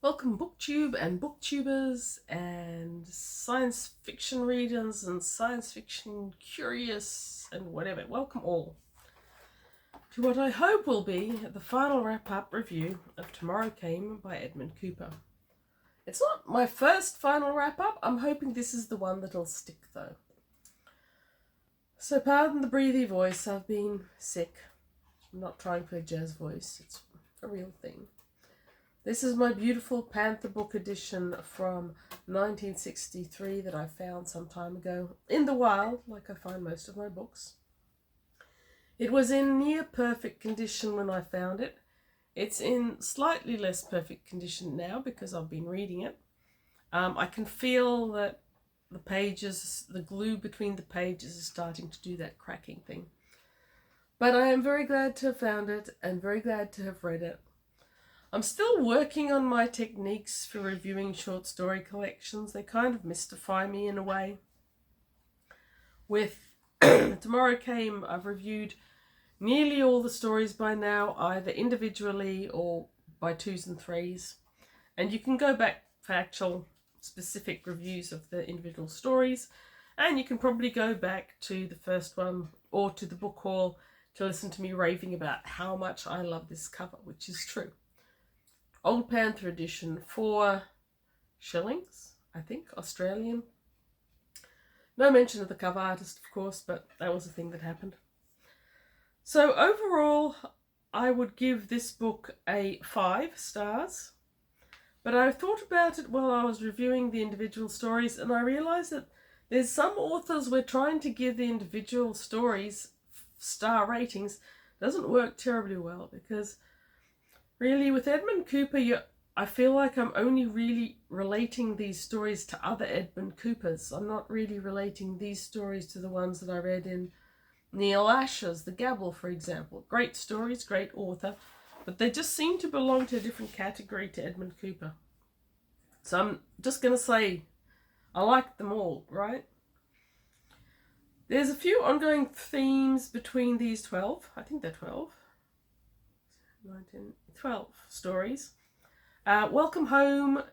Welcome booktube and booktubers and science fiction readers and science fiction curious and whatever. Welcome all to what I hope will be the final wrap-up review of Tomorrow Came by Edmund Cooper. It's not my first final wrap-up. I'm hoping this is the one that'll stick though. So pardon the breathy voice. I've been sick. I'm not trying for a jazz voice. It's a real thing. This is my beautiful Panther book edition from 1963 that I found some time ago in the wild, like I find most of my books. It was in near perfect condition when I found it. It's in slightly less perfect condition now because I've been reading it. I can feel that the pages, the glue between the pages is starting to do that cracking thing. But I am very glad to have found it and very glad to have read it. I'm still working on my techniques for reviewing short story collections. They kind of mystify me in a way. With Tomorrow Came, I've reviewed nearly all the stories by now, either individually or by twos and threes. And you can go back for actual specific reviews of the individual stories. And you can probably go back to the first one or to the book haul to listen to me raving about how much I love this cover, which is true. Old Panther edition, 4 shillings, I think, Australian. No mention of the cover artist, of course, but that was a thing that happened. So overall, I would give this book a 5 stars. But I thought about it while I was reviewing the individual stories, and I realised that there's some authors where trying to give the individual stories star ratings doesn't work terribly well, because really, with Edmund Cooper, I feel like I'm only really relating these stories to other Edmund Coopers. I'm not really relating these stories to the ones that I read in Neil Asher's The Gabble, for example. Great stories, great author, but they just seem to belong to a different category to Edmund Cooper. So I'm just going to say I like them all, right? There's a few ongoing themes between these 12. I think they're 12. 19, 12 stories. Welcome Home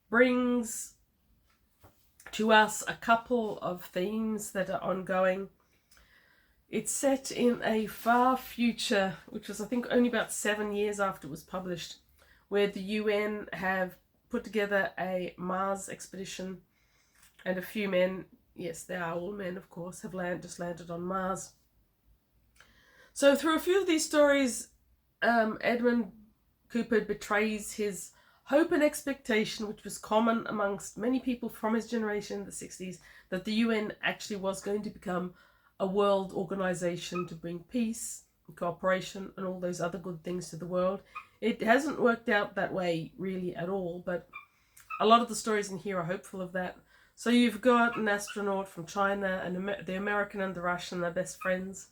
brings to us a couple of themes that are ongoing. It's set in a far future, which was I think only about 7 years after it was published, where the UN have put together a Mars expedition, and a few men, yes they are all men of course, have just landed on Mars. So through a few of these stories, Edmund Cooper betrays his hope and expectation, which was common amongst many people from his generation in the 60s, that the UN actually was going to become a world organization to bring peace and cooperation and all those other good things to the world. It hasn't worked out that way really at all, but a lot of the stories in here are hopeful of that. So you've got an astronaut from China, and the American and the Russian are best friends.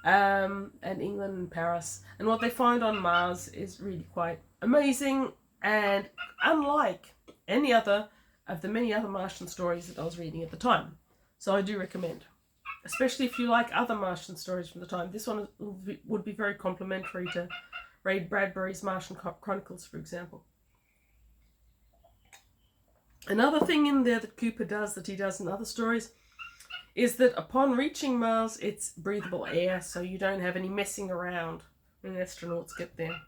And England and Paris, and what they find on Mars is really quite amazing and unlike any other of the many other Martian stories that I was reading at the time. So I do recommend, especially if you like other Martian stories from the time. This one would be very complimentary to Ray Bradbury's Martian Chronicles, for example. Another thing in there that Cooper does that he does in other stories is that upon reaching Mars, it's breathable air, so you don't have any messing around when astronauts get there.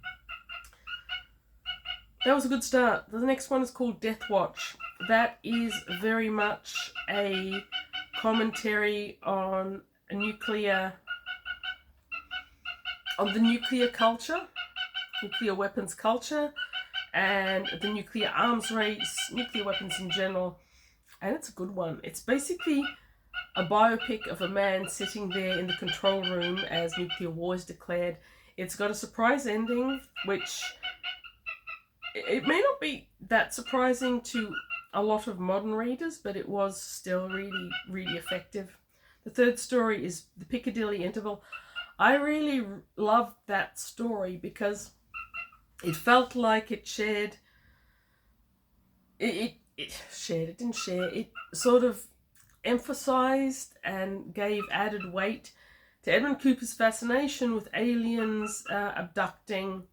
That was a good start. The next one is called Death Watch. That is very much a commentary on the nuclear culture, nuclear weapons culture, and the nuclear arms race, nuclear weapons in general. And it's a good one. It's basically a biopic of a man sitting there in the control room as nuclear war is declared. It's got a surprise ending, which it may not be that surprising to a lot of modern readers, but it was still really, really effective. The third story is The Piccadilly Interval. I really loved that story because it felt like it sort of emphasized and gave added weight to Edmund Cooper's fascination with aliens abducting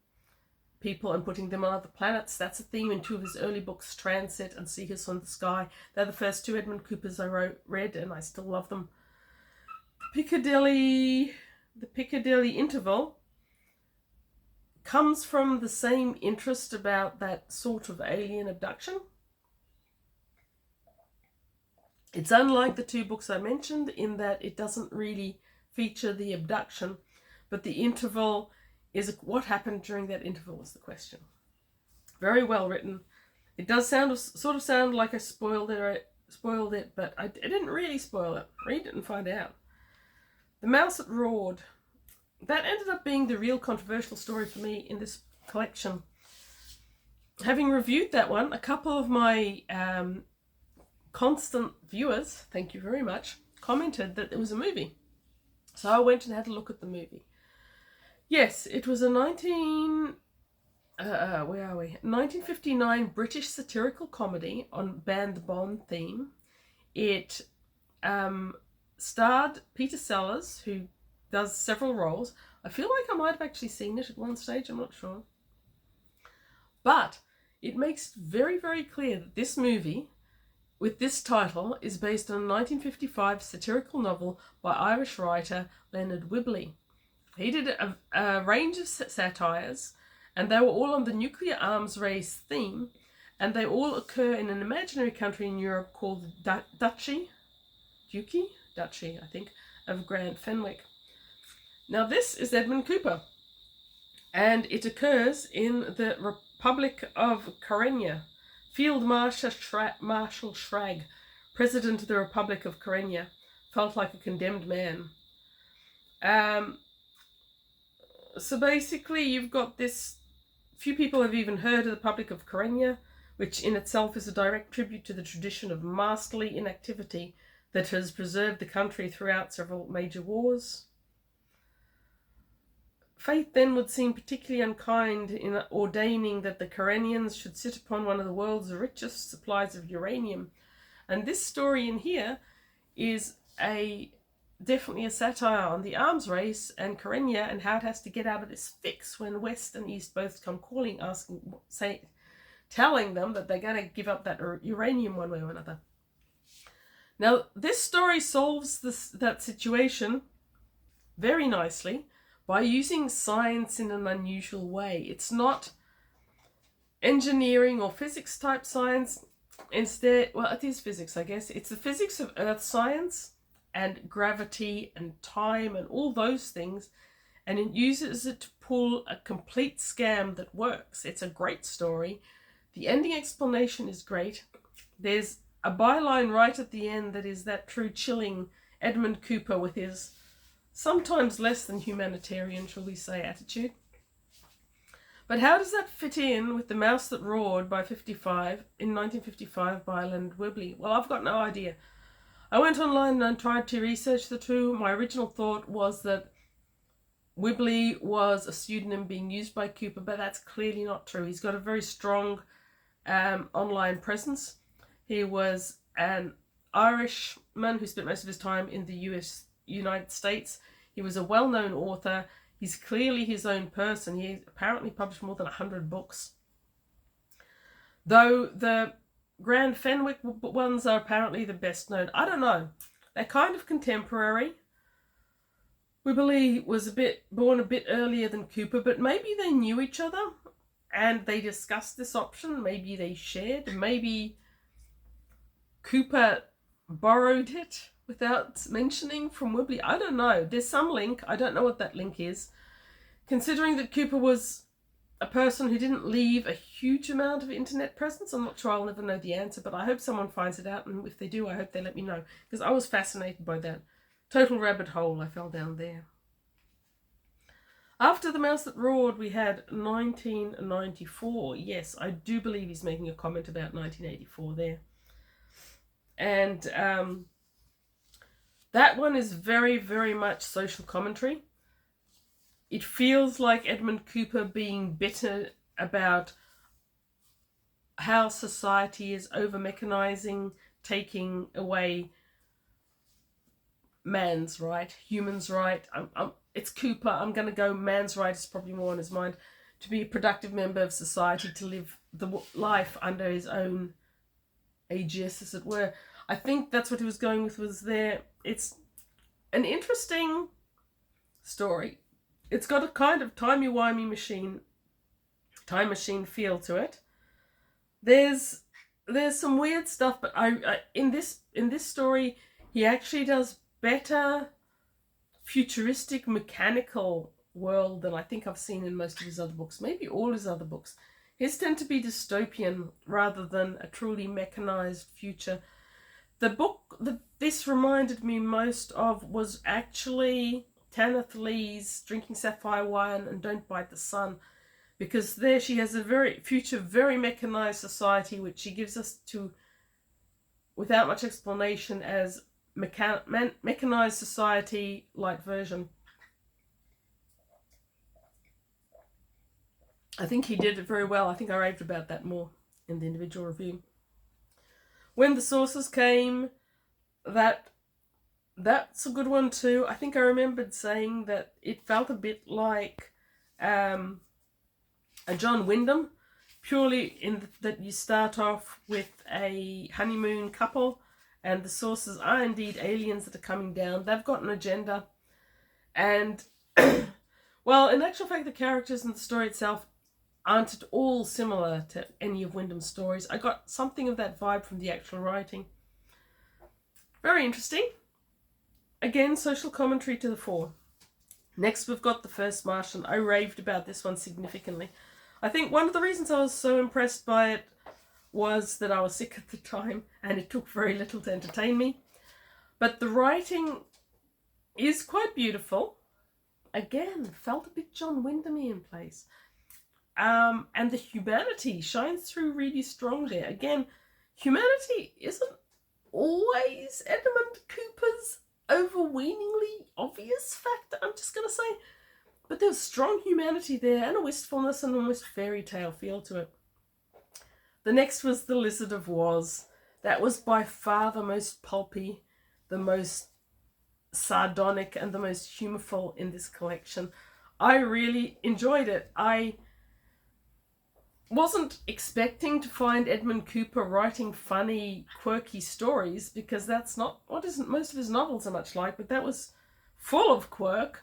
people and putting them on other planets. That's a theme in two of his early books, Transit and Seekers from the Sky. They're the first two Edmund Coopers I read, and I still love them. The Piccadilly Interval comes from the same interest about that sort of alien abduction. It's unlike the two books I mentioned in that it doesn't really feature the abduction, but the interval is what happened during that interval is the question. Very well written. It does sort of sound like I spoiled it, but I didn't really spoil it. Read it and find out. The Mouse That Roared. That ended up being the real controversial story for me in this collection. Having reviewed that one, a couple of my constant viewers, thank you very much, commented that it was a movie. So I went and had a look at the movie. Yes, it was a 1959 British satirical comedy on banned Bond theme. It starred Peter Sellers, who does several roles. I feel like I might have actually seen it at one stage, I'm not sure. But it makes very, very clear that this movie, with this title, is based on a 1955 satirical novel by Irish writer Leonard Whibley. He did a range of satires, and they were all on the nuclear arms race theme, and they all occur in an imaginary country in Europe called Duchy, I think, of Grand Fenwick. Now this is Edmund Cooper, and it occurs in the Republic of Karenya. Field Marshal Schrag, President of the Republic of Karenya, felt like a condemned man. So basically you've got this, few people have even heard of the Republic of Karenya, which in itself is a direct tribute to the tradition of masterly inactivity that has preserved the country throughout several major wars. Fate then would seem particularly unkind in ordaining that the Karenyans should sit upon one of the world's richest supplies of uranium. And this story in here is definitely a satire on the arms race and Karenya and how it has to get out of this fix when West and East both come calling, telling them that they're going to give up that uranium one way or another. Now, this story solves that situation very nicely by using science in an unusual way. It's not engineering or physics type science. Instead, well, it is physics, I guess. It's the physics of earth science and gravity and time and all those things. And it uses it to pull a complete scam that works. It's a great story. The ending explanation is great. There's a byline right at the end that is that true chilling Edmund Cooper with his sometimes less than humanitarian, shall we say, attitude. But how does that fit in with The Mouse That Roared in 1955 by Leonard Whibley? Well, I've got no idea. I went online and tried to research the two. My original thought was that Whibley was a pseudonym being used by Cooper, but that's clearly not true. He's got a very strong online presence. He was an Irishman who spent most of his time in the United States. He was a well-known author. He's clearly his own person. He apparently published more than 100 books. Though the Grand Fenwick ones are apparently the best known. I don't know. They're kind of contemporary. Whibley was born a bit earlier than Cooper, but maybe they knew each other and they discussed this option. Maybe they shared. Maybe Cooper borrowed it without mentioning from Whibley. I don't know. There's some link. I don't know what that link is. Considering that Cooper was a person who didn't leave a huge amount of internet presence, I'm not sure I'll never know the answer, but I hope someone finds it out, and if they do, I hope they let me know, because I was fascinated by that total rabbit hole I fell down there. After The Mouse That Roared, we had 1994. Yes, I do believe he's making a comment about 1984 there. And that one is very, very much social commentary. It feels like Edmund Cooper being bitter about how society is over-mechanizing, taking away man's right, human's right. It's Cooper. I'm going to go man's right is probably more on his mind. to be a productive member of society, to live the life under his own aegis, as it were. I think that's what he was going with, was there. It's an interesting story. It's got a kind of timey-wimey time machine feel to it. There's some weird stuff, but I in this story, he actually does better futuristic mechanical world than I think I've seen in most of his other books, maybe all his other books. His tend to be dystopian rather than a truly mechanized future. The book that this reminded me most of was actually Tanith Lee's Drinking Sapphire Wine and Don't Bite the Sun, because there she has a very mechanized society, which she gives us to, without much explanation, as mechanized society light version. I think he did it very well. I think I raved about that more in the individual review. When the Saucers Came, that's a good one too. I think I remembered saying that it felt a bit like a John Wyndham, purely in that you start off with a honeymoon couple, and the Saucers are indeed aliens that are coming down. They've got an agenda, and well, in actual fact, the characters and the story itself aren't at all similar to any of Wyndham's stories. I got something of that vibe from the actual writing. Very interesting. Again, social commentary to the fore. Next, we've got The First Martian. I raved about this one significantly. I think one of the reasons I was so impressed by it was that I was sick at the time and it took very little to entertain me. But the writing is quite beautiful. Again, felt a bit John Wyndham-y in place. And the humanity shines through really strong there. Again, humanity isn't always Edmund Cooper's overweeningly obvious factor, I'm just going to say. But there's strong humanity there and a wistfulness and almost fairy tale feel to it. The next was The Lizard of Woz. That was by far the most pulpy, the most sardonic, and the most humorful in this collection. I really enjoyed it. I wasn't expecting to find Edmund Cooper writing funny, quirky stories, because that's not what most of his novels are much like, but that was full of quirk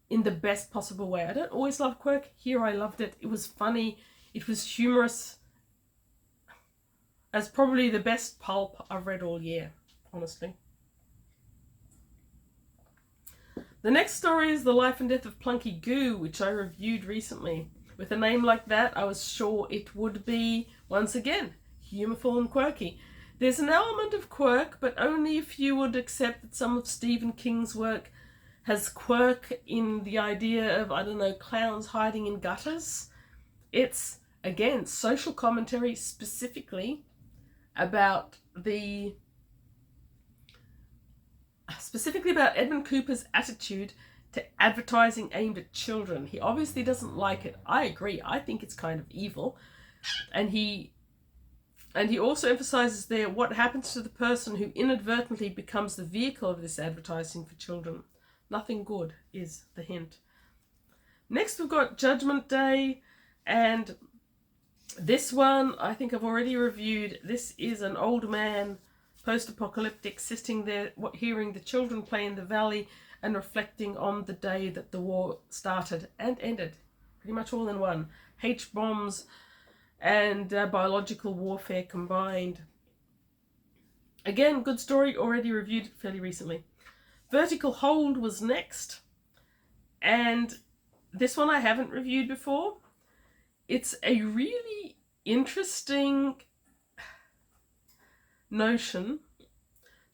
in the best possible way. I don't always love quirk. Here I loved it. It was funny. It was humorous. As probably the best pulp I've read all year, honestly. The next story is The Life and Death of Plunky Goo, which I reviewed recently. With a name like that, I was sure it would be, once again, humorful and quirky. There's an element of quirk, but only if you would accept that some of Stephen King's work has quirk in the idea of, I don't know, clowns hiding in gutters. It's, again, social commentary specifically about Edmund Cooper's attitude to advertising aimed at children. He obviously doesn't like it. I agree. I think it's kind of evil. And he also emphasizes there what happens to the person who inadvertently becomes the vehicle of this advertising for children. Nothing good is the hint. Next we've got Judgment Day, and this one I think I've already reviewed. This is an old man, post-apocalyptic, sitting there hearing the children play in the valley and reflecting on the day that the war started and ended, pretty much all in one. H-bombs and biological warfare combined. Again, good story, already reviewed fairly recently. Vertical Hold was next, and this one I haven't reviewed before. It's a really interesting notion.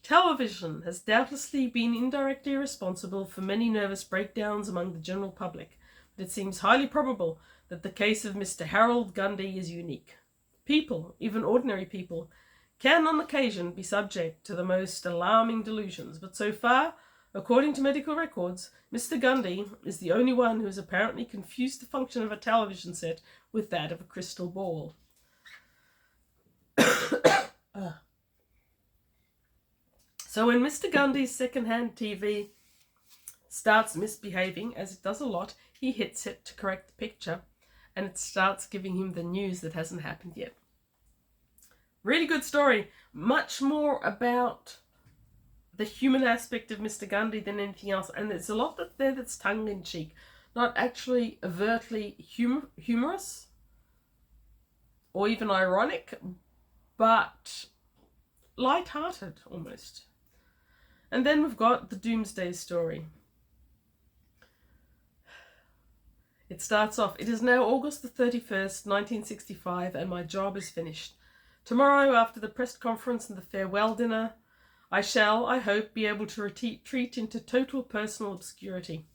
Television has doubtlessly been indirectly responsible for many nervous breakdowns among the general public, but it seems highly probable that the case of Mr. Harold Gundy is unique. People, even ordinary people, can on occasion be subject to the most alarming delusions, but so far, according to medical records, Mr. Gundy is the only one who has apparently confused the function of a television set with that of a crystal ball. So when Mr. Gundy's second-hand TV starts misbehaving, as it does a lot, he hits it to correct the picture, and it starts giving him the news that hasn't happened yet. Really good story. Much more about the human aspect of Mr. Gundy than anything else. And there's a lot there that's tongue-in-cheek. Not actually overtly humorous or even ironic, but light-hearted almost. And then we've got the Doomsday Story. It starts off, "It is now August the 31st, 1965, and my job is finished. Tomorrow, after the press conference and the farewell dinner, I shall, I hope, be able to retreat into total personal obscurity."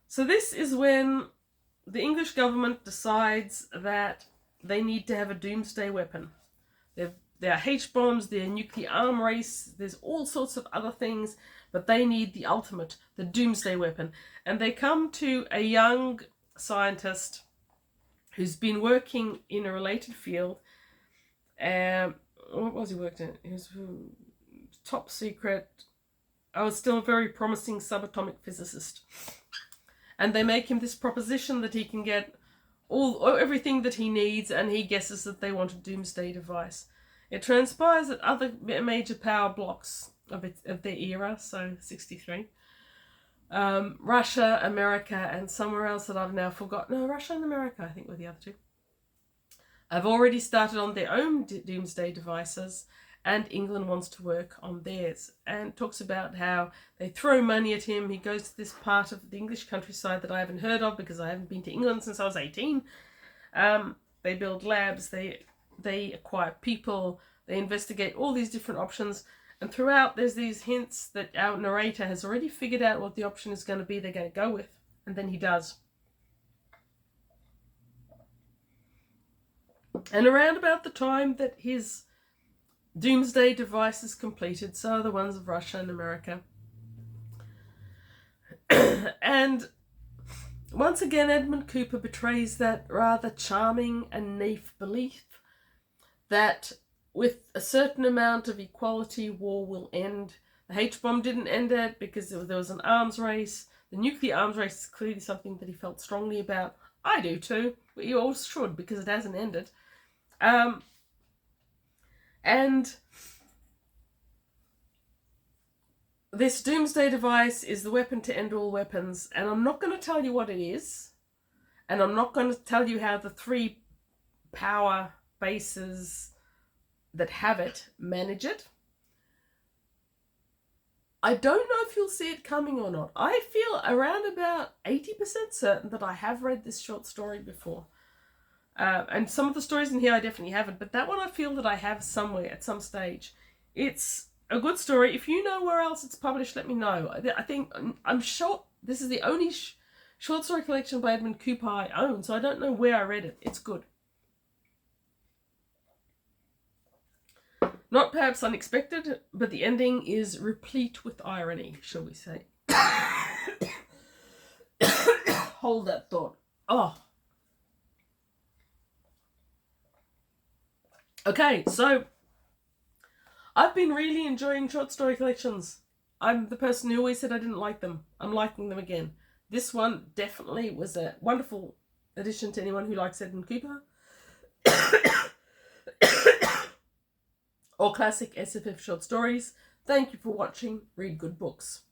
So this is when the English government decides that they need to have a doomsday weapon. There are H-bombs, there are nuclear arm race, there's all sorts of other things, but they need the ultimate, the doomsday weapon. And they come to a young scientist who's been working in a related field. What was he worked in? He was top secret. I was still a very promising subatomic physicist. And they make him this proposition that he can get everything that he needs, and he guesses that they want a doomsday device. It transpires that other major power blocks of their era, so 63, Russia, America, and somewhere else that I've now forgotten. No, Russia and America, I think, were the other two. Have already started on their own doomsday devices, and England wants to work on theirs. And talks about how they throw money at him. He goes to this part of the English countryside that I haven't heard of because I haven't been to England since I was 18. They build labs, they acquire people, they investigate all these different options. And throughout, there's these hints that our narrator has already figured out what the option is going to be they're going to go with. And then he does. And around about the time that his doomsday device is completed, so are the ones of Russia and America. And once again, Edmund Cooper betrays that rather charming and naif belief that with a certain amount of equality, war will end. The H-bomb didn't end it because there was an arms race. The nuclear arms race is clearly something that he felt strongly about. I do too. But you all should, because it hasn't ended. And this doomsday device is the weapon to end all weapons. And I'm not going to tell you what it is. And I'm not going to tell you how the three power bases that have it manage it. I don't know if you'll see it coming or not. I feel around about 80% certain that I have read this short story before. And some of the stories in here I definitely haven't, but that one I feel that I have somewhere at some stage. It's a good story. If you know where else it's published, let me know. I'm sure this is the only short story collection by Edmund Cooper I own, so I don't know where I read it. It's good. Not perhaps unexpected, but the ending is replete with irony, shall we say. Hold that thought. Oh. Okay, so I've been really enjoying short story collections. I'm the person who always said I didn't like them. I'm liking them again. This one definitely was a wonderful addition to anyone who likes Edmund Cooper. Or classic SFF short stories. Thank you for watching. Read good books.